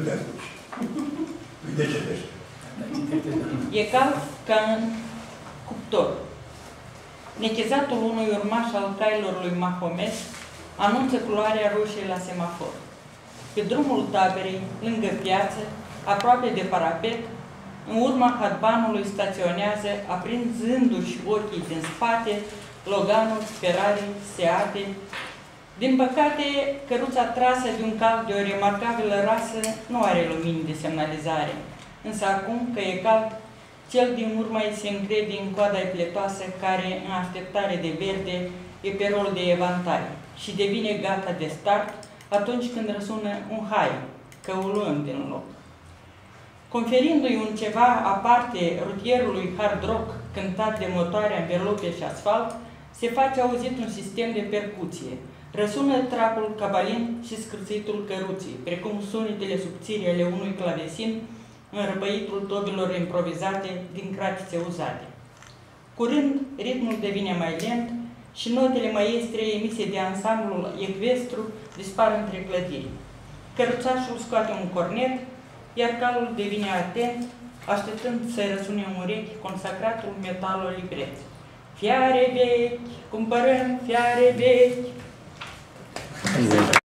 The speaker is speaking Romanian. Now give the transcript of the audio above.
te aduci. Îi decedește. E cald ca în cuptor. Nechezatul unui urmaș al cailor lui Mahomet anunță culoarea roșie la semafor. Pe drumul taberei, lângă piață, aproape de parapet, în urma hadbanului staționează, aprinzându-și ochii din spate, Loganuri, Ferrari, Seate. Din păcate, căruța trasă de un cal de o remarcabilă rasă nu are lumini de semnalizare. Însă acum că e cald, cel din urmă îi se încrede în coada pletoasă care, în așteptare de verde, e pe rol de evantai și devine gata de start atunci când răsună un hai, că o luăm din loc. Conferindu-i un ceva aparte rutierului hard rock cântat de motoare, anvelope și asfalt, se face auzit un sistem de percuție. Răsună trapul cabalin și scârțitul căruții, precum sunetele subțiri ale unui clavesin în răpăitul tobilor improvizate din cratițe uzate. Curând, ritmul devine mai lent și notele maestre emise de ansamblul ecvestru dispar între clădiri. Căruțașul scoate un cornet, iar calul devine atent, așteptând să-i răsune în urechi consacratul metalului preț. Fiare vechi, cumpărăm fiare vechi!